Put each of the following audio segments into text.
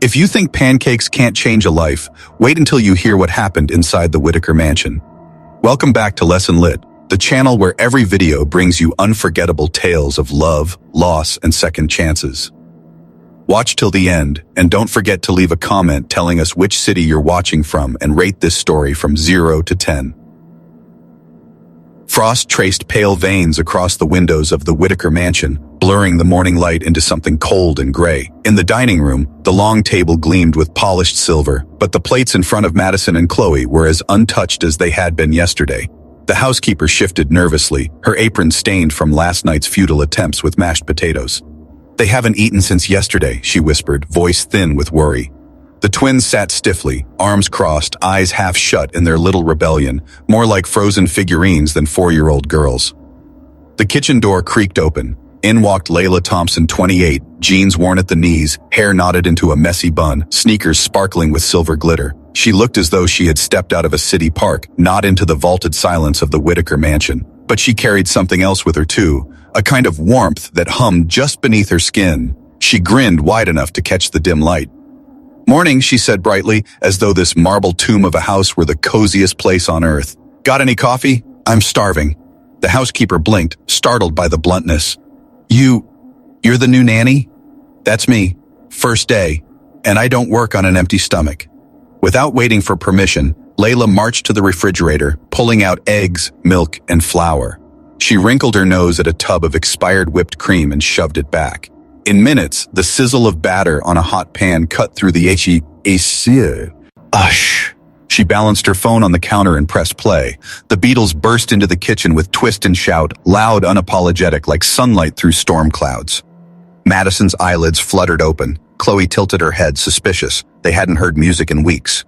If you think pancakes can't change a life, wait until you hear what happened inside the Whitaker mansion. Welcome back to Lesson Lit, the channel where every video brings you unforgettable tales of love, loss, and second chances. Watch till the end, and don't forget to leave a comment telling us which city you're watching from and rate this story from 0 to 10. Frost traced pale veins across the windows of the Whitaker mansion, blurring the morning light into something cold and gray. In the dining room, the long table gleamed with polished silver, but the plates in front of Madison and Khloe were as untouched as they had been yesterday. The housekeeper shifted nervously, her apron stained from last night's futile attempts with mashed potatoes. "They haven't eaten since yesterday," she whispered, voice thin with worry. The twins sat stiffly, arms crossed, eyes half shut in their little rebellion, more like frozen figurines than 4-year-old girls. The kitchen door creaked open. In walked Leila Thompson, 28, jeans worn at the knees, hair knotted into a messy bun, sneakers sparkling with silver glitter. She looked as though she had stepped out of a city park, not into the vaulted silence of the Whitaker mansion. But she carried something else with her too, a kind of warmth that hummed just beneath her skin. She grinned wide enough to catch the dim light. "Morning," she said brightly, as though this marble tomb of a house were the coziest place on earth. "Got any coffee? I'm starving." The housekeeper blinked, startled by the bluntness. You're the new nanny?" "That's me. First day. And I don't work on an empty stomach." Without waiting for permission, Leila marched to the refrigerator, pulling out eggs, milk, and flour. She wrinkled her nose at a tub of expired whipped cream and shoved it back. In minutes, the sizzle of batter on a hot pan cut through the Ush. She balanced her phone on the counter and pressed play. The Beatles burst into the kitchen with twist and shout, loud, unapologetic, like sunlight through storm clouds. Madison's eyelids fluttered open. Khloe tilted her head, suspicious. They hadn't heard music in weeks.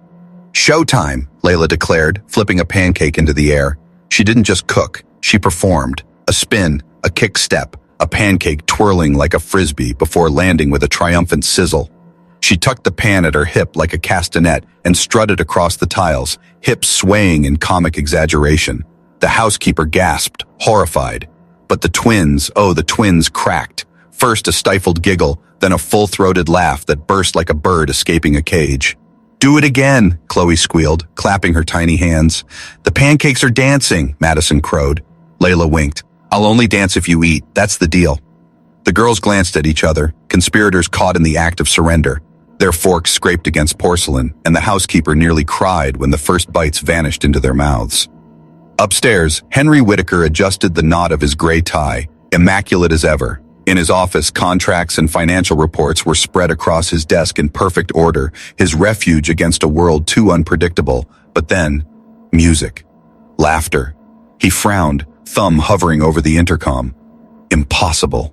"Showtime," Leila declared, flipping a pancake into the air. She didn't just cook, she performed. A spin, a kick step, a pancake twirling like a frisbee before landing with a triumphant sizzle. She tucked the pan at her hip like a castanet and strutted across the tiles, hips swaying in comic exaggeration. The housekeeper gasped, horrified. But the twins cracked. First a stifled giggle, then a full-throated laugh that burst like a bird escaping a cage. "Do it again," Khloe squealed, clapping her tiny hands. "The pancakes are dancing," Madison crowed. Leila winked. "I'll only dance if you eat, that's the deal." The girls glanced at each other, conspirators caught in the act of surrender. Their forks scraped against porcelain, and the housekeeper nearly cried when the first bites vanished into their mouths. Upstairs, Henry Whitaker adjusted the knot of his gray tie, immaculate as ever. In his office, contracts and financial reports were spread across his desk in perfect order, his refuge against a world too unpredictable. But then, music. Laughter. He frowned, thumb hovering over the intercom. Impossible.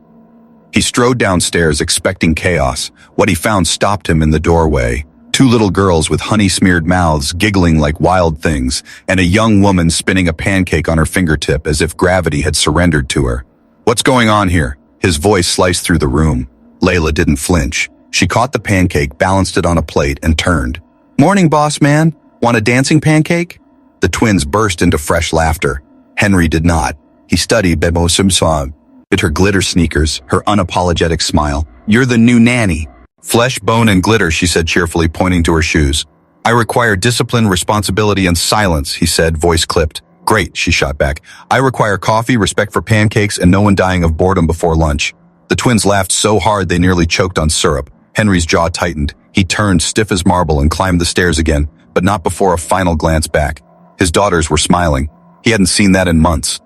He strode downstairs expecting chaos. What he found stopped him in the doorway. 2 little girls with honey-smeared mouths giggling like wild things, and a young woman spinning a pancake on her fingertip as if gravity had surrendered to her. "What's going on here?" His voice sliced through the room. Leila didn't flinch. She caught the pancake, balanced it on a plate, and turned. "Morning, boss man. Want a dancing pancake?" The twins burst into fresh laughter. Henry did not. He studied Bebo Simsam. At her glitter sneakers, her unapologetic smile. "You're the new nanny." "Flesh, bone, and glitter," she said cheerfully, pointing to her shoes. "I require discipline, responsibility, and silence," he said, voice clipped. "Great," she shot back. "I require coffee, respect for pancakes, and no one dying of boredom before lunch." The twins laughed so hard they nearly choked on syrup. Henry's jaw tightened. He turned stiff as marble and climbed the stairs again, but not before a final glance back. His daughters were smiling. He hadn't seen that in months.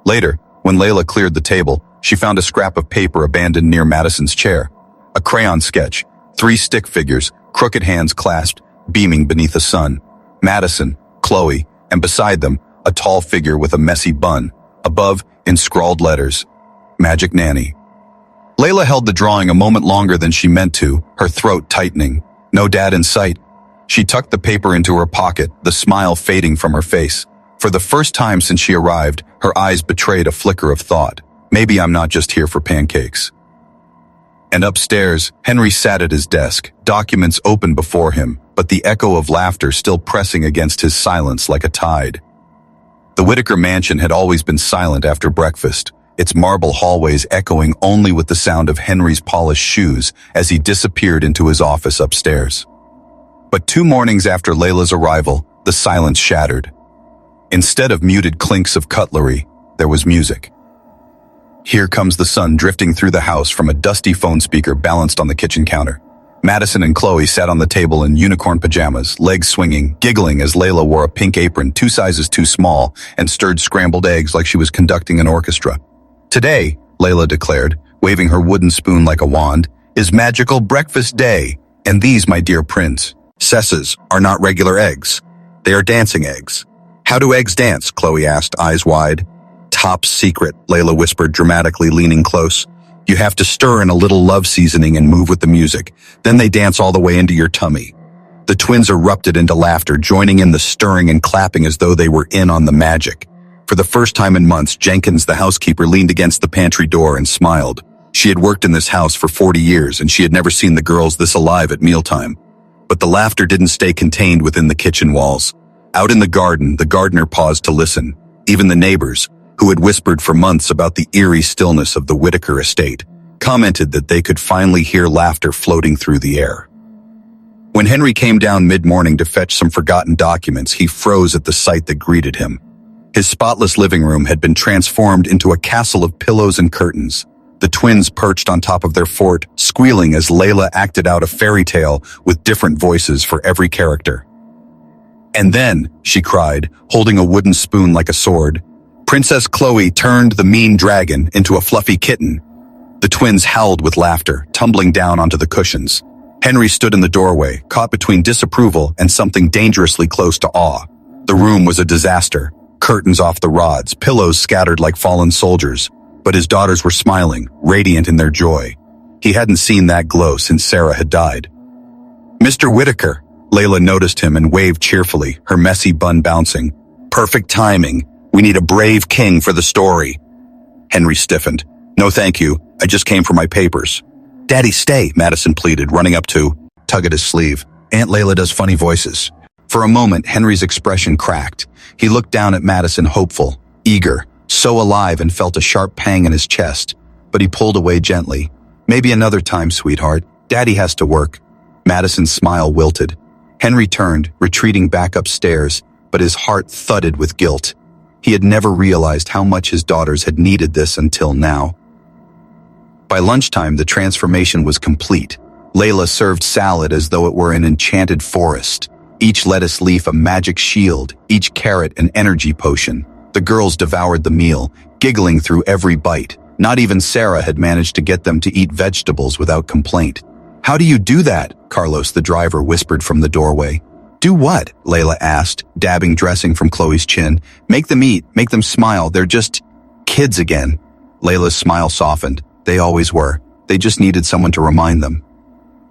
Later, when Leila cleared the table, she found a scrap of paper abandoned near Madison's chair. A crayon sketch, 3 stick figures, crooked hands clasped, beaming beneath the sun. Madison, Khloe, and beside them, a tall figure with a messy bun. Above, in scrawled letters, "Magic Nanny." Leila held the drawing a moment longer than she meant to, her throat tightening. No dad in sight. She tucked the paper into her pocket, the smile fading from her face. For the first time since she arrived, her eyes betrayed a flicker of thought. Maybe I'm not just here for pancakes. And upstairs, Henry sat at his desk, documents open before him, but the echo of laughter still pressing against his silence like a tide. The Whitaker mansion had always been silent after breakfast. its marble hallways echoing only with the sound of Henry's polished shoes as he disappeared into his office upstairs. But 2 mornings after Leila's arrival, the silence shattered. Instead of muted clinks of cutlery, there was music. Here Comes the Sun drifting through the house from a dusty phone speaker balanced on the kitchen counter. Madison and Khloe sat on the table in unicorn pajamas, legs swinging, giggling as Leila wore a pink apron 2 sizes too small and stirred scrambled eggs like she was conducting an orchestra. "Today," Leila declared, waving her wooden spoon like a wand, "is magical breakfast day, and these, my dear princesses, are not regular eggs. They are dancing eggs." "How do eggs dance?" Khloe asked, eyes wide. "Top secret," Leila whispered dramatically, leaning close. "You have to stir in a little love seasoning and move with the music. Then they dance all the way into your tummy." The twins erupted into laughter, joining in the stirring and clapping as though they were in on the magic. For the first time in months, Jenkins, the housekeeper, leaned against the pantry door and smiled. She had worked in this house for 40 years, and she had never seen the girls this alive at mealtime. But the laughter didn't stay contained within the kitchen walls. Out in the garden, the gardener paused to listen. Even the neighbors, who had whispered for months about the eerie stillness of the Whitaker estate, commented that they could finally hear laughter floating through the air. When Henry came down mid-morning to fetch some forgotten documents, he froze at the sight that greeted him. His spotless living room had been transformed into a castle of pillows and curtains. The twins perched on top of their fort, squealing as Leila acted out a fairy tale with different voices for every character. "And then," she cried, holding a wooden spoon like a sword, "Princess Khloe turned the mean dragon into a fluffy kitten." The twins howled with laughter, tumbling down onto the cushions. Henry stood in the doorway, caught between disapproval and something dangerously close to awe. The room was a disaster. Curtains off the rods, pillows scattered like fallen soldiers. But his daughters were smiling, radiant in their joy. He hadn't seen that glow since Sarah had died. "Mr. Whitaker," Leila noticed him and waved cheerfully, her messy bun bouncing. "Perfect timing. We need a brave king for the story." Henry stiffened. "No thank you, I just came for my papers." "Daddy, stay," Madison pleaded, running up to tug at his sleeve. "Aunt Leila does funny voices." For a moment, Henry's expression cracked. He looked down at Madison, hopeful, eager, so alive, and felt a sharp pang in his chest. But he pulled away gently. "Maybe another time, sweetheart. Daddy has to work." Madison's smile wilted. Henry turned, retreating back upstairs, but his heart thudded with guilt. He had never realized how much his daughters had needed this until now. By lunchtime, the transformation was complete. Leila served salad as though it were an enchanted forest. Each lettuce leaf a magic shield, each carrot an energy potion. The girls devoured the meal, giggling through every bite. Not even Sarah had managed to get them to eat vegetables without complaint. "How do you do that?" Carlos, the driver, whispered from the doorway. "Do what?" Leila asked, dabbing dressing from Khloe's chin. "Make them eat, make them smile. They're just kids again." Leila's smile softened. They always were. They just needed someone to remind them.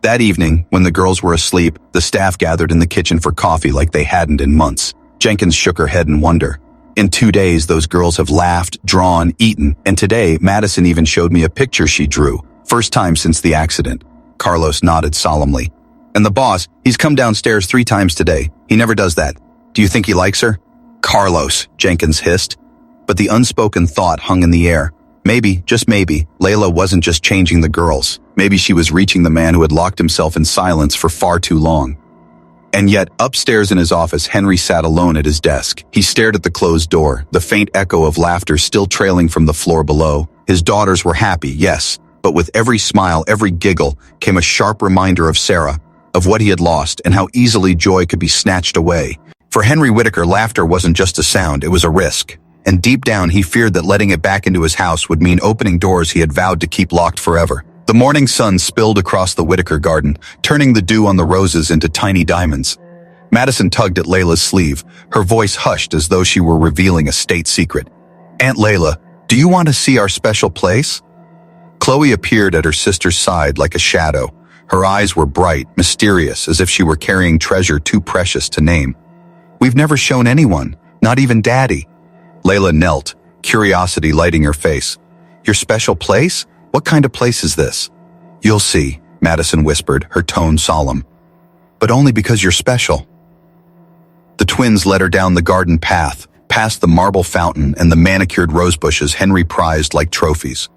That evening, when the girls were asleep, the staff gathered in the kitchen for coffee like they hadn't in months. Jenkins shook her head in wonder. "In 2 days, those girls have laughed, drawn, eaten, and today, Madison even showed me a picture she drew. First time since the accident." Carlos nodded solemnly. "And the boss, he's come downstairs 3 times today. He never does that. Do you think he likes her?" "Carlos," Jenkins hissed. But the unspoken thought hung in the air. Maybe, just maybe, Leila wasn't just changing the girls. Maybe she was reaching the man who had locked himself in silence for far too long. And yet, upstairs in his office, Henry sat alone at his desk. He stared at the closed door, the faint echo of laughter still trailing from the floor below. His daughters were happy, yes, but with every smile, every giggle, came a sharp reminder of Sarah, of what he had lost, and how easily joy could be snatched away. For Henry Whitaker, laughter wasn't just a sound, it was a risk. And deep down, he feared that letting it back into his house would mean opening doors he had vowed to keep locked forever. The morning sun spilled across the Whitaker garden, turning the dew on the roses into tiny diamonds. Madison tugged at Leila's sleeve, her voice hushed as though she were revealing a state secret. "Aunt Leila, do you want to see our special place?" Khloe appeared at her sister's side like a shadow. Her eyes were bright, mysterious, as if she were carrying treasure too precious to name. "We've never shown anyone, not even Daddy." Leila knelt, curiosity lighting her face. "Your special place? What kind of place is this?" "You'll see," Madison whispered, her tone solemn. "But only because you're special." The twins led her down the garden path, past the marble fountain and the manicured rose bushes Henry prized like trophies.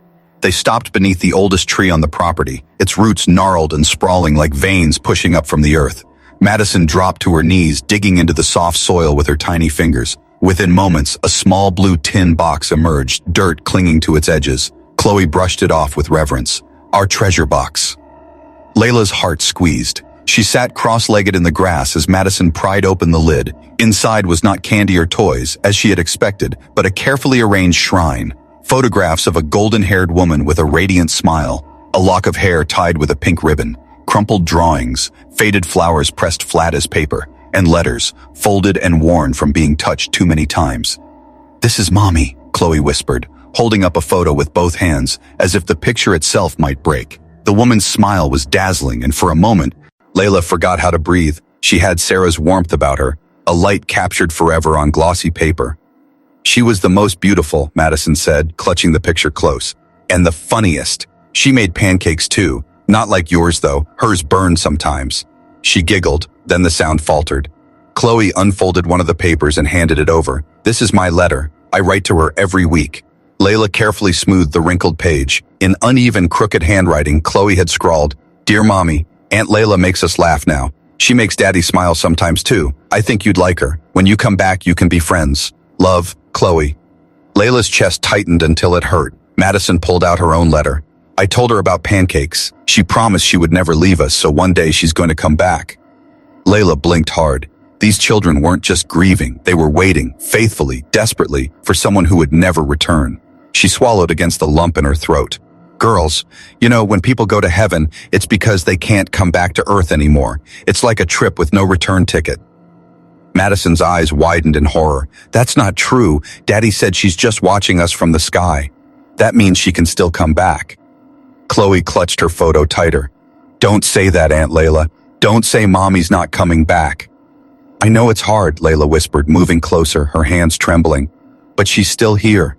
They stopped beneath the oldest tree on the property, its roots gnarled and sprawling like veins pushing up from the earth. Madison dropped to her knees, digging into the soft soil with her tiny fingers. Within moments, a small blue tin box emerged, dirt clinging to its edges. Khloe brushed it off with reverence. Our treasure box. Leila's heart squeezed. She sat cross-legged in the grass as Madison pried open the lid. Inside was not candy or toys, as she had expected, but a carefully arranged shrine. Photographs of a golden-haired woman with a radiant smile, a lock of hair tied with a pink ribbon, crumpled drawings, faded flowers pressed flat as paper, and letters, folded and worn from being touched too many times. "This is Mommy," Khloe whispered, holding up a photo with both hands, as if the picture itself might break. The woman's smile was dazzling, and for a moment, Leila forgot how to breathe. She had Sarah's warmth about her, a light captured forever on glossy paper. "She was the most beautiful," Madison said, clutching the picture close. "And the funniest. She made pancakes too. Not like yours though, hers burned sometimes." She giggled, then the sound faltered. Khloe unfolded one of the papers and handed it over. "This is my letter. I write to her every week." Leila carefully smoothed the wrinkled page. In uneven, crooked handwriting, Khloe had scrawled, "Dear Mommy, Aunt Leila makes us laugh now. She makes Daddy smile sometimes too. I think you'd like her. When you come back, you can be friends. Love, Khloe." Leila's chest tightened until it hurt. Madison pulled out her own letter. "I told her about pancakes. She promised she would never leave us, so one day she's going to come back." Leila blinked hard. These children weren't just grieving, they were waiting, faithfully, desperately, for someone who would never return. She swallowed against the lump in her throat. "Girls, you know, when people go to heaven, it's because they can't come back to Earth anymore. It's like a trip with no return ticket." Madison's eyes widened in horror. "That's not true. Daddy said she's just watching us from the sky. That means she can still come back." Khloe clutched her photo tighter. "Don't say that, Aunt Leila. Don't say Mommy's not coming back." "I know it's hard," Leila whispered, moving closer, her hands trembling. "But she's still here.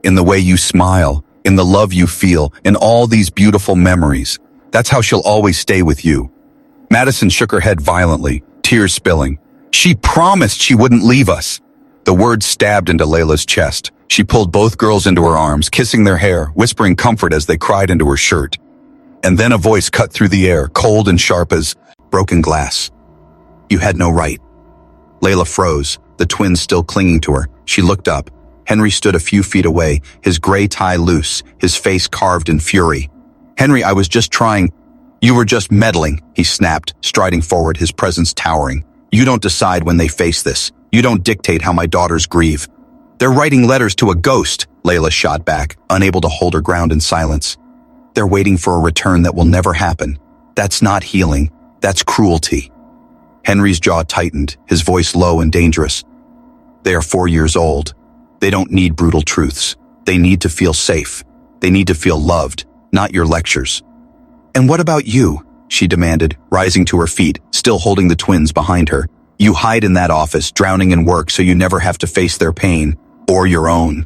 In the way you smile, in the love you feel, in all these beautiful memories. That's how she'll always stay with you." Madison shook her head violently, tears spilling. "She promised she wouldn't leave us." The words stabbed into Leila's chest. She pulled both girls into her arms, kissing their hair, whispering comfort as they cried into her shirt. And then a voice cut through the air, cold and sharp as broken glass. "You had no right." Leila froze, the twins still clinging to her. She looked up. Henry stood a few feet away, his gray tie loose, his face carved in fury. "Henry, I was just trying." "You were just meddling," he snapped, striding forward, his presence towering. "You don't decide when they face this. You don't dictate how my daughters grieve." "They're writing letters to a ghost," Leila shot back, unable to hold her ground in silence. "They're waiting for a return that will never happen. That's not healing. That's cruelty." Henry's jaw tightened, his voice low and dangerous. "They are 4 years old. They don't need brutal truths. They need to feel safe. They need to feel loved, not your lectures." "And what about you?" she demanded, rising to her feet, still holding the twins behind her. "You hide in that office, drowning in work so you never have to face their pain, or your own."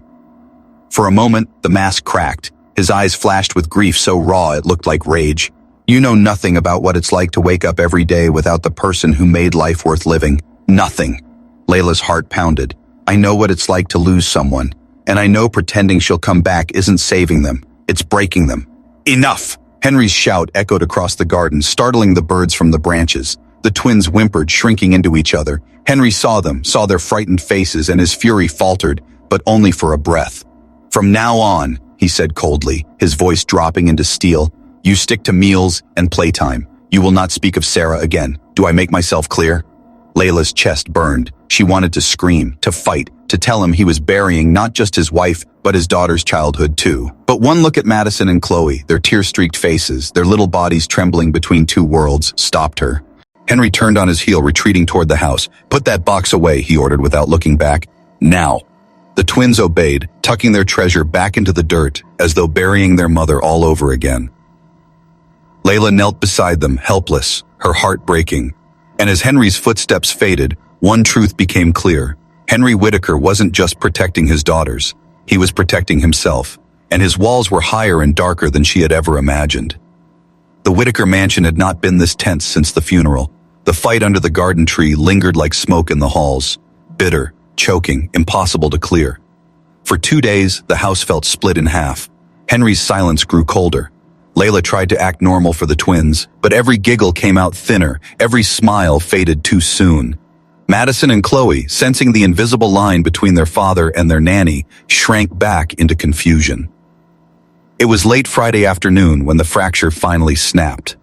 For a moment, the mask cracked. His eyes flashed with grief so raw it looked like rage. "You know nothing about what it's like to wake up every day without the person who made life worth living. Nothing." Leila's heart pounded. "I know what it's like to lose someone, and I know pretending she'll come back isn't saving them. It's breaking them." "Enough!" Henry's shout echoed across the garden, startling the birds from the branches. The twins whimpered, shrinking into each other. Henry saw them, saw their frightened faces, and his fury faltered, but only for a breath. "From now on," he said coldly, his voice dropping into steel, "you stick to meals and playtime. You will not speak of Sarah again. Do I make myself clear?" Leila's chest burned. She wanted to scream, to fight, to tell him he was burying not just his wife, but his daughter's childhood too. But one look at Madison and Khloe, their tear-streaked faces, their little bodies trembling between two worlds, stopped her. Henry turned on his heel, retreating toward the house. "Put that box away," he ordered without looking back. "Now." The twins obeyed, tucking their treasure back into the dirt, as though burying their mother all over again. Leila knelt beside them, helpless, her heart breaking. And as Henry's footsteps faded, one truth became clear. Henry Whitaker wasn't just protecting his daughters. He was protecting himself, and his walls were higher and darker than she had ever imagined. The Whitaker mansion had not been this tense since the funeral. The fight under the garden tree lingered like smoke in the halls, bitter, choking, impossible to clear. For 2 days, the house felt split in half. Henry's silence grew colder. Leila tried to act normal for the twins, but every giggle came out thinner, every smile faded too soon. Madison and Khloe, sensing the invisible line between their father and their nanny, shrank back into confusion. It was late Friday afternoon when the fracture finally snapped.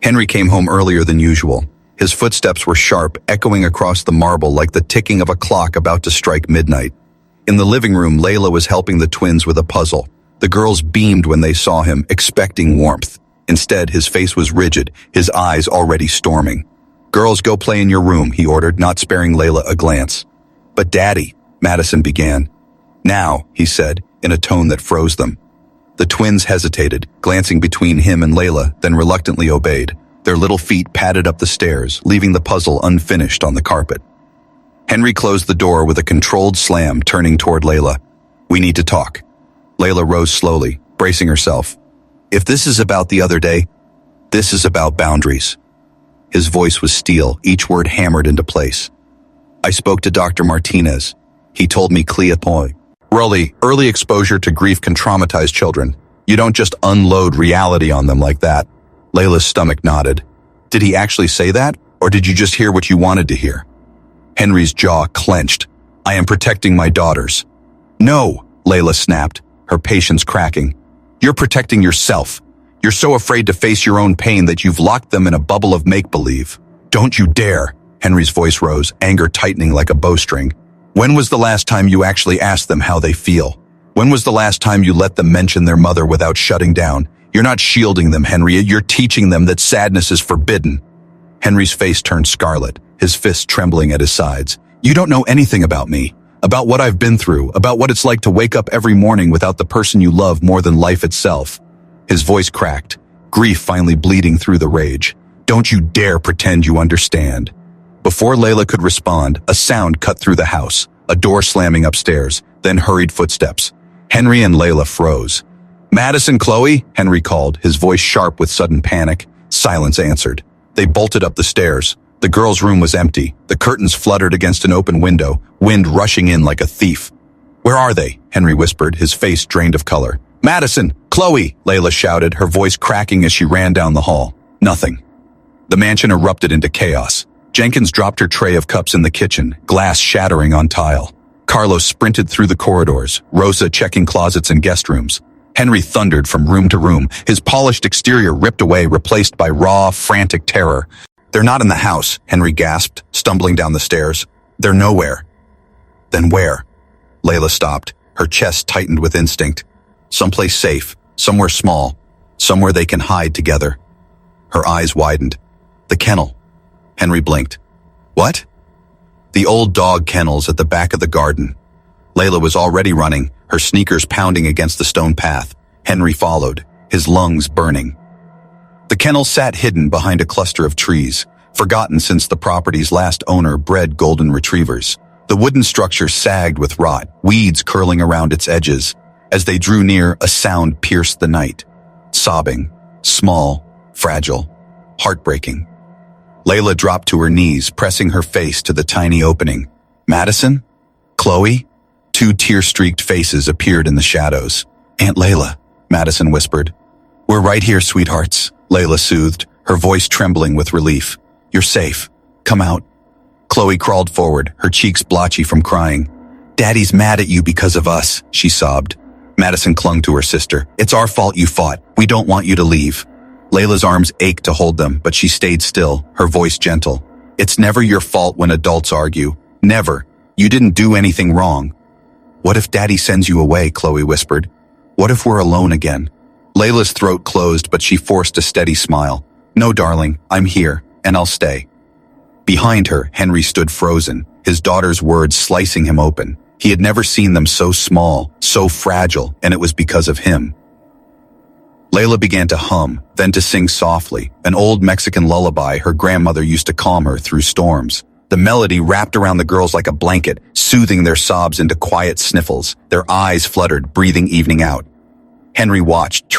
Henry came home earlier than usual. His footsteps were sharp, echoing across the marble like the ticking of a clock about to strike midnight. In the living room, Leila was helping the twins with a puzzle. The girls beamed when they saw him, expecting warmth. Instead, his face was rigid, his eyes already storming. "Girls, go play in your room," he ordered, not sparing Leila a glance. "But Daddy," Madison began. "Now," he said, in a tone that froze them. The twins hesitated, glancing between him and Leila, then reluctantly obeyed. Their little feet padded up the stairs, leaving the puzzle unfinished on the carpet. Henry closed the door with a controlled slam, turning toward Leila. "We need to talk." Leila rose slowly, bracing herself. "If this is about the other day, this is about boundaries." His voice was steel, each word hammered into place. "I spoke to Dr. Martinez. He told me early exposure to grief can traumatize children. You don't just unload reality on them like that." Leila's stomach nodded. "Did he actually say that, or did you just hear what you wanted to hear?" Henry's jaw clenched. "I am protecting my daughters." "No," Leila snapped, her patience cracking. "You're protecting yourself. You're so afraid to face your own pain that you've locked them in a bubble of make-believe. Don't you dare." Henry's voice rose, anger tightening like a bowstring. "When was the last time you actually asked them how they feel? When was the last time you let them mention their mother without shutting down? You're not shielding them, Henry. You're teaching them that sadness is forbidden." Henry's face turned scarlet, his fists trembling at his sides. "You don't know anything about me, about what I've been through, about what it's like to wake up every morning without the person you love more than life itself." His voice cracked, grief finally bleeding through the rage. "Don't you dare pretend you understand." Before Leila could respond, a sound cut through the house, a door slamming upstairs, then hurried footsteps. Henry and Leila froze. "Madison, Khloe," Henry called, his voice sharp with sudden panic. Silence answered. They bolted up the stairs. The girls' room was empty. The curtains fluttered against an open window, wind rushing in like a thief. "Where are they?" Henry whispered, his face drained of color. "Madison! Khloe!" Leila shouted, her voice cracking as she ran down the hall. Nothing. The mansion erupted into chaos. Jenkins dropped her tray of cups in the kitchen, glass shattering on tile. Carlos sprinted through the corridors, Rosa checking closets and guest rooms. Henry thundered from room to room, his polished exterior ripped away, replaced by raw, frantic terror. "They're not in the house," Henry gasped, stumbling down the stairs. "They're nowhere." "Then where?" Leila stopped, her chest tightened with instinct. "Someplace safe, somewhere small, somewhere they can hide together." Her eyes widened. "The kennel." Henry blinked. "What?" "The old dog kennels at the back of the garden." Leila was already running, her sneakers pounding against the stone path. Henry followed, his lungs burning. The kennel sat hidden behind a cluster of trees, forgotten since the property's last owner bred golden retrievers. The wooden structure sagged with rot, weeds curling around its edges. As they drew near, a sound pierced the night. Sobbing, small, fragile, heartbreaking. Leila dropped to her knees, pressing her face to the tiny opening. "Madison? Khloe?" Two tear-streaked faces appeared in the shadows. "Aunt Leila," Madison whispered. "We're right here, sweethearts," Leila soothed, her voice trembling with relief. "You're safe. Come out." Khloe crawled forward, her cheeks blotchy from crying. "Daddy's mad at you because of us," she sobbed. Madison clung to her sister. "It's our fault you fought. We don't want you to leave." Leila's arms ached to hold them, but she stayed still, her voice gentle. "It's never your fault when adults argue. Never. You didn't do anything wrong." "What if Daddy sends you away?" Khloe whispered. "What if we're alone again?" Leila's throat closed, but she forced a steady smile. "No, darling, I'm here, and I'll stay." Behind her, Henry stood frozen, his daughter's words slicing him open. He had never seen them so small, so fragile, and it was because of him. Leila began to hum, then to sing softly, an old Mexican lullaby her grandmother used to calm her through storms. The melody wrapped around the girls like a blanket, soothing their sobs into quiet sniffles. Their eyes fluttered, breathing evening out. Henry watched,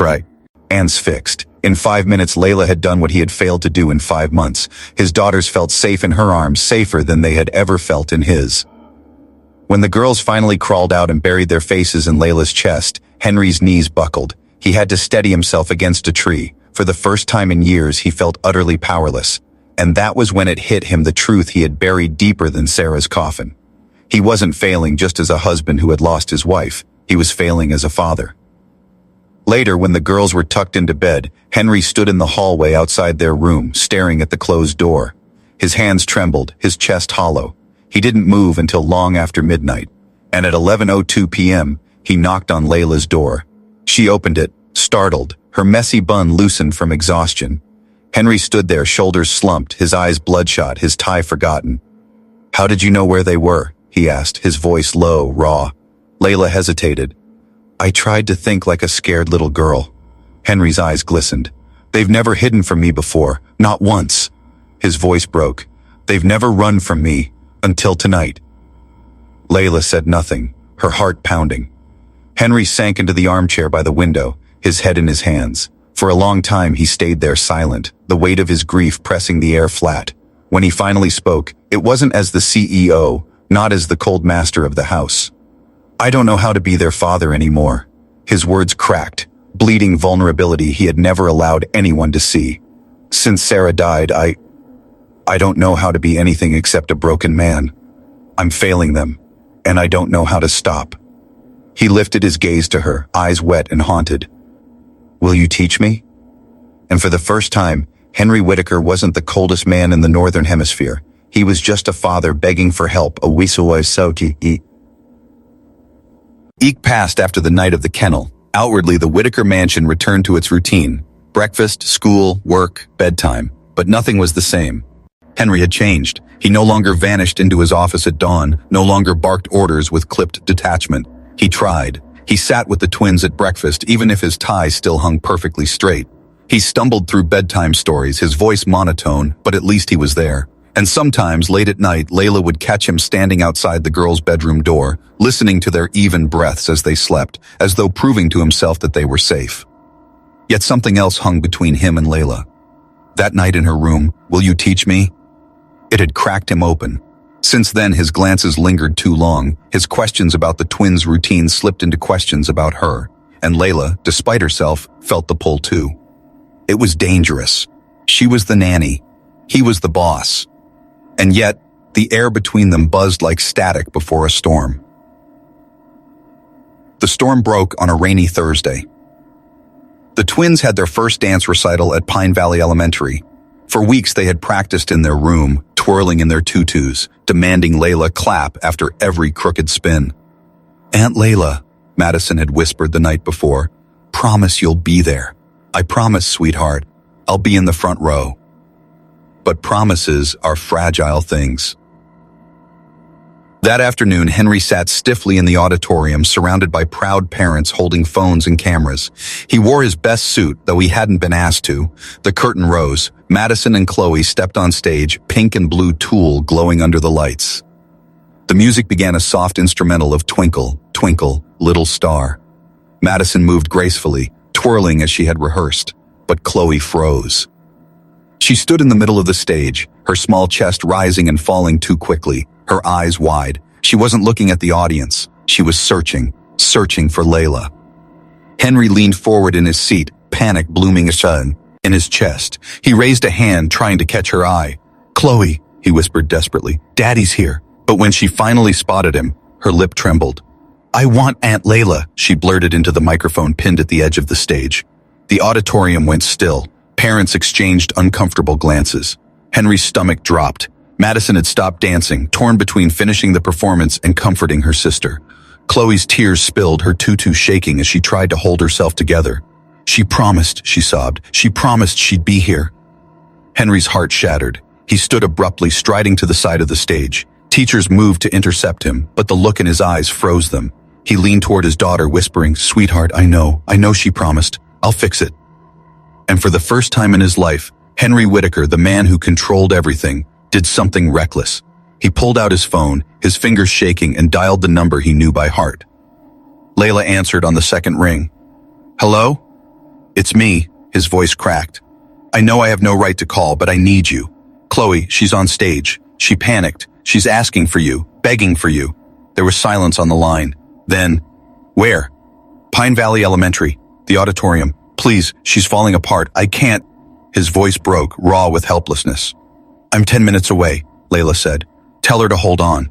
hands fixed, In 5 minutes, Leila had done what he had failed to do in 5 months. His daughters felt safe in her arms, safer than they had ever felt in his. When the girls finally crawled out and buried their faces in Leila's chest, Henry's knees buckled. He had to steady himself against a tree. For the first time in years, he felt utterly powerless. And that was when it hit him, the truth he had buried deeper than Sarah's coffin. He wasn't failing just as a husband who had lost his wife. He was failing as a father. Later, when the girls were tucked into bed, Henry stood in the hallway outside their room, staring at the closed door. His hands trembled, his chest hollow. He didn't move until long after midnight, and at 11:02 p.m., he knocked on Leila's door. She opened it, startled, her messy bun loosened from exhaustion. Henry stood there, shoulders slumped, his eyes bloodshot, his tie forgotten. "How did you know where they were?" he asked, his voice low, raw. Leila hesitated. "I tried to think like a scared little girl." Henry's eyes glistened. "They've never hidden from me before, not once." His voice broke. "They've never run from me, until tonight." Leila said nothing, her heart pounding. Henry sank into the armchair by the window, his head in his hands. For a long time he stayed there silent, the weight of his grief pressing the air flat. When he finally spoke, it wasn't as the CEO, not as the cold master of the house. "I don't know how to be their father anymore." His words cracked, bleeding vulnerability he had never allowed anyone to see. "Since Sarah died, I don't know how to be anything except a broken man. I'm failing them, and I don't know how to stop." He lifted his gaze to her, eyes wet and haunted. "Will you teach me?" And for the first time, Henry Whitaker wasn't the coldest man in the Northern Hemisphere. He was just a father begging for help, a week passed after the night of the kennel. Outwardly, the Whitaker mansion returned to its routine. Breakfast, school, work, bedtime. But nothing was the same. Henry had changed. He no longer vanished into his office at dawn, no longer barked orders with clipped detachment. He tried. He sat with the twins at breakfast, even if his tie still hung perfectly straight. He stumbled through bedtime stories, his voice monotone, but at least he was there. And sometimes, late at night, Leila would catch him standing outside the girls' bedroom door, listening to their even breaths as they slept, as though proving to himself that they were safe. Yet something else hung between him and Leila. That night in her room, "Will you teach me?" It had cracked him open. Since then, his glances lingered too long. His questions about the twins' routine slipped into questions about her. And Leila, despite herself, felt the pull too. It was dangerous. She was the nanny. He was the boss. And yet, the air between them buzzed like static before a storm. The storm broke on a rainy Thursday. The twins had their first dance recital at Pine Valley Elementary. For weeks they had practiced in their room, twirling in their tutus, demanding Leila clap after every crooked spin. "Aunt Leila," Madison had whispered the night before, "promise you'll be there. I promise, sweetheart. I'll be in the front row." But promises are fragile things. That afternoon, Henry sat stiffly in the auditorium, surrounded by proud parents holding phones and cameras. He wore his best suit, though he hadn't been asked to. The curtain rose. Madison and Khloe stepped on stage, pink and blue tulle glowing under the lights. The music began a soft instrumental of Twinkle, Twinkle, Little Star. Madison moved gracefully, twirling as she had rehearsed, but Khloe froze. She stood in the middle of the stage, her small chest rising and falling too quickly, her eyes wide. She wasn't looking at the audience. She was searching for Leila. Henry leaned forward in his seat, panic blooming in his chest. He raised a hand, trying to catch her eye. "Khloe," he whispered desperately, "Daddy's here." But when she finally spotted him, her lip trembled. "I want Aunt Leila," she blurted into the microphone pinned at the edge of the stage. The auditorium went still. Parents exchanged uncomfortable glances. Henry's stomach dropped. Madison had stopped dancing, torn between finishing the performance and comforting her sister. Khloe's tears spilled, her tutu shaking as she tried to hold herself together. "She promised," she sobbed. "She promised she'd be here." Henry's heart shattered. He stood abruptly, striding to the side of the stage. Teachers moved to intercept him, but the look in his eyes froze them. He leaned toward his daughter, whispering, "Sweetheart, I know she promised. I'll fix it." And for the first time in his life, Henry Whitaker, the man who controlled everything, did something reckless. He pulled out his phone, his fingers shaking, and dialed the number he knew by heart. Leila answered on the second ring. "Hello?" "It's me," His voice cracked. I know I have no right to call, but I need you. Khloe, she's on stage. She panicked. She's asking for you, begging for you. There was silence on the line. Then, where? Pine Valley Elementary, the auditorium. Please, she's falling apart. I can't. His voice broke, raw with helplessness. I'm 10 minutes away, Leila said. Tell her to hold on.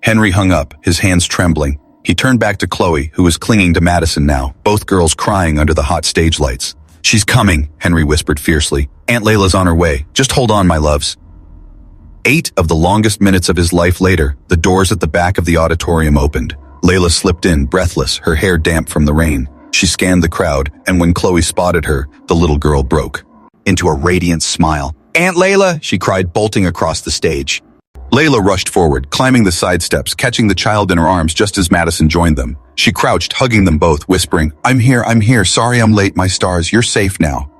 Henry hung up, his hands trembling. He turned back to Khloe, who was clinging to Madison now, both girls crying under the hot stage lights. She's coming, Henry whispered fiercely. Aunt Leila's on her way. Just hold on, my loves. 8 of the longest minutes of his life later, the doors at the back of the auditorium opened. Leila slipped in, breathless, her hair damp from the rain. She scanned the crowd, and when Khloe spotted her, the little girl broke into a radiant smile. Aunt Leila, she cried, bolting across the stage. Leila rushed forward, climbing the side steps, catching the child in her arms just as Madison joined them. She crouched, hugging them both, whispering, I'm here, sorry I'm late, my stars, you're safe now.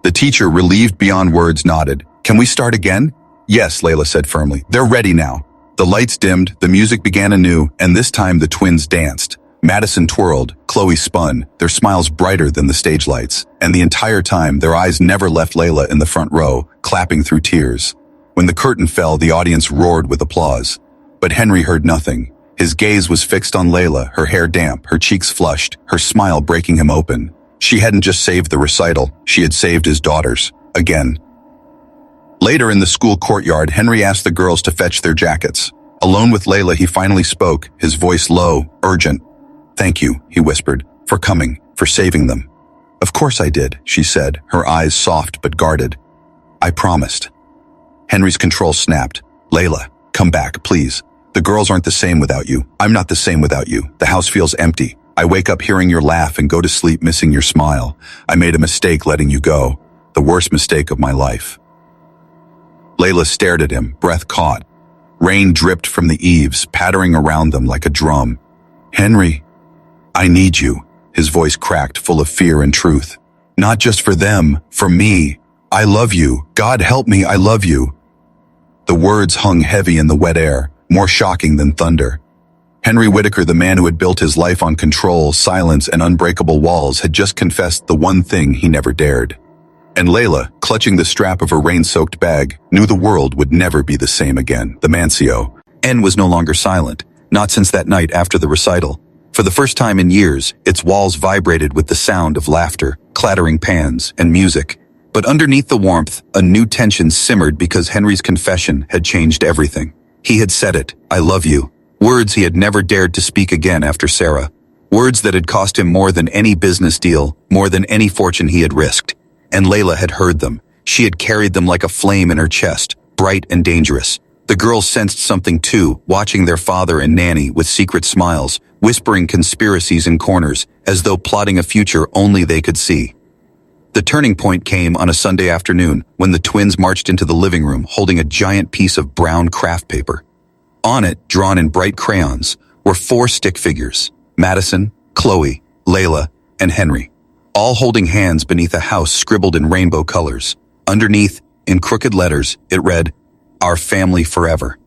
The teacher, relieved beyond words, nodded. Can we start again? Yes, Leila said firmly. They're ready now. The lights dimmed, the music began anew, and this time the twins danced. Madison twirled, Khloe spun, their smiles brighter than the stage lights, and the entire time their eyes never left Leila in the front row, clapping through tears. When the curtain fell, the audience roared with applause. But Henry heard nothing. His gaze was fixed on Leila, her hair damp, her cheeks flushed, her smile breaking him open. She hadn't just saved the recital, she had saved his daughters. Again. Later in the school courtyard, Henry asked the girls to fetch their jackets. Alone with Leila, he finally spoke, his voice low, urgent. Thank you, he whispered, for coming, for saving them. Of course I did, she said, her eyes soft but guarded. I promised. Henry's control snapped. Leila, come back, please. The girls aren't the same without you. I'm not the same without you. The house feels empty. I wake up hearing your laugh and go to sleep missing your smile. I made a mistake letting you go. The worst mistake of my life. Leila stared at him, breath caught. Rain dripped from the eaves, pattering around them like a drum. Henry, I need you. His voice cracked, full of fear and truth. Not just for them, for me. I love you. God help me, I love you. The words hung heavy in the wet air, more shocking than thunder. Henry Whitaker, the man who had built his life on control, silence, and unbreakable walls, had just confessed the one thing he never dared. And Leila, clutching the strap of her rain-soaked bag, knew the world would never be the same again. The Mancio. N was no longer silent, not since that night after the recital. For the first time in years, its walls vibrated with the sound of laughter, clattering pans, and music. But underneath the warmth, a new tension simmered because Henry's confession had changed everything. He had said it, I love you. Words he had never dared to speak again after Sarah. Words that had cost him more than any business deal, more than any fortune he had risked. And Leila had heard them. She had carried them like a flame in her chest, bright and dangerous. The girls sensed something too, watching their father and Nanny with secret smiles, whispering conspiracies in corners, as though plotting a future only they could see. The turning point came on a Sunday afternoon when the twins marched into the living room holding a giant piece of brown craft paper. On it, drawn in bright crayons, were 4 stick figures, Madison, Khloe, Leila, and Henry, all holding hands beneath a house scribbled in rainbow colors. Underneath, in crooked letters, it read, Our family forever.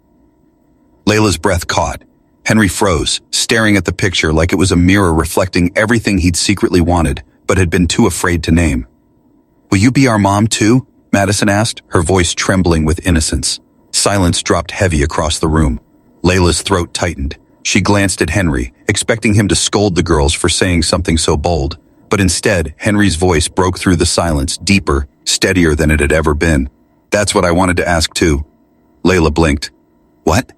Leila's breath caught. Henry froze, staring at the picture like it was a mirror reflecting everything he'd secretly wanted, but had been too afraid to name. Will you be our mom too? Madison asked, her voice trembling with innocence. Silence dropped heavy across the room. Leila's throat tightened. She glanced at Henry, expecting him to scold the girls for saying something so bold. But instead, Henry's voice broke through the silence, deeper, steadier than it had ever been. That's what I wanted to ask too. Leila blinked. What?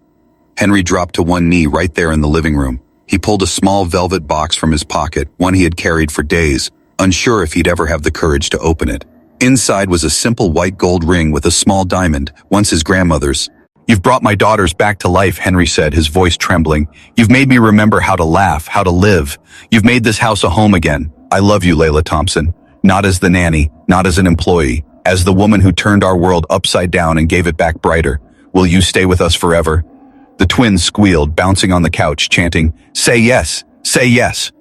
Henry dropped to one knee right there in the living room. He pulled a small velvet box from his pocket, one he had carried for days, unsure if he'd ever have the courage to open it. Inside was a simple white gold ring with a small diamond, once his grandmother's. You've brought my daughters back to life, Henry said, his voice trembling. You've made me remember how to laugh, how to live. You've made this house a home again. I love you, Leila Thompson. Not as the nanny, not as an employee, as the woman who turned our world upside down and gave it back brighter. Will you stay with us forever? The twins squealed, bouncing on the couch, chanting, Say yes, say yes.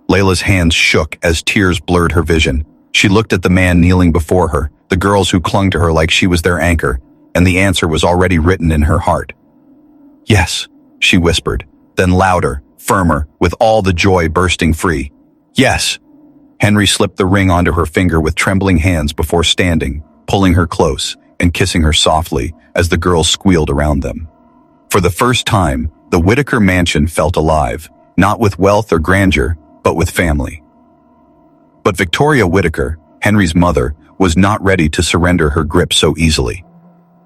Leila's hands shook as tears blurred her vision. She looked at the man kneeling before her, the girls who clung to her like she was their anchor, and the answer was already written in her heart. Yes, she whispered, then louder, firmer, with all the joy bursting free. Yes. Henry slipped the ring onto her finger with trembling hands before standing, pulling her close, and kissing her softly as the girls squealed around them. For the first time, the Whitaker mansion felt alive, not with wealth or grandeur, but with family. But Victoria Whitaker, Henry's mother, was not ready to surrender her grip so easily.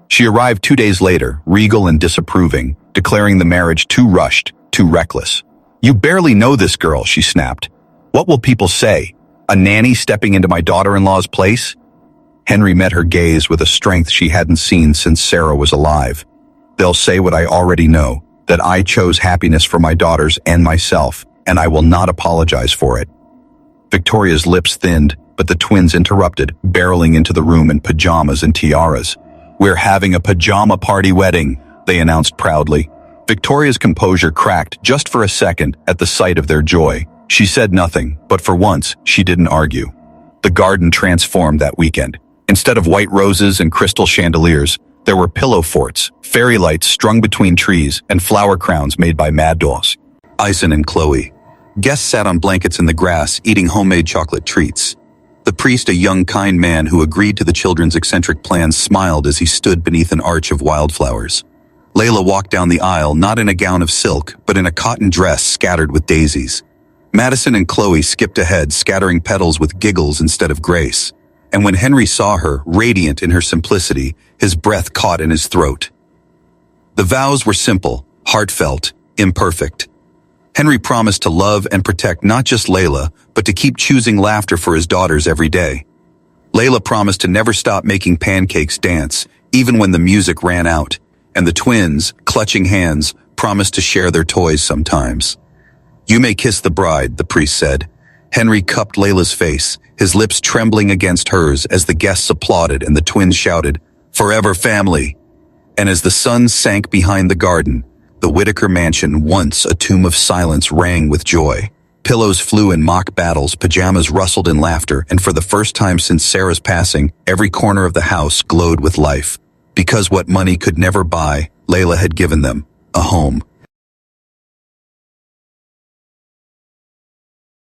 She arrived 2 days later, regal and disapproving, declaring the marriage too rushed, too reckless. "You barely know this girl," she snapped. "What will people say? A nanny stepping into my daughter-in-law's place?" Henry met her gaze with a strength she hadn't seen since Sarah was alive. "They'll say what I already know, that I chose happiness for my daughters and myself, and I will not apologize for it." Victoria's lips thinned, but the twins interrupted, barreling into the room in pajamas and tiaras. "We're having a pajama party wedding," they announced proudly. Victoria's composure cracked just for a second at the sight of their joy. She said nothing, but for once, she didn't argue. The garden transformed that weekend. Instead of white roses and crystal chandeliers, there were pillow forts, fairy lights strung between trees, and flower crowns made by mad dolls. Madison and Khloe. Guests sat on blankets in the grass, eating homemade chocolate treats. The priest, a young, kind man who agreed to the children's eccentric plans, smiled as he stood beneath an arch of wildflowers. Leila walked down the aisle, not in a gown of silk, but in a cotton dress scattered with daisies. Madison and Khloe skipped ahead, scattering petals with giggles instead of grace. And when Henry saw her, radiant in her simplicity, his breath caught in his throat. The vows were simple, heartfelt, imperfect. Henry promised to love and protect not just Leila, but to keep choosing laughter for his daughters every day. Leila promised to never stop making pancakes dance, even when the music ran out, and the twins, clutching hands, promised to share their toys sometimes. "You may kiss the bride," the priest said. Henry cupped Leila's face, his lips trembling against hers as the guests applauded and the twins shouted, "Forever family!" And as the sun sank behind the garden, the Whitaker mansion, once a tomb of silence, rang with joy. Pillows flew in mock battles, pajamas rustled in laughter, and for the first time since Sarah's passing, every corner of the house glowed with life. Because what money could never buy, Leila had given them a home.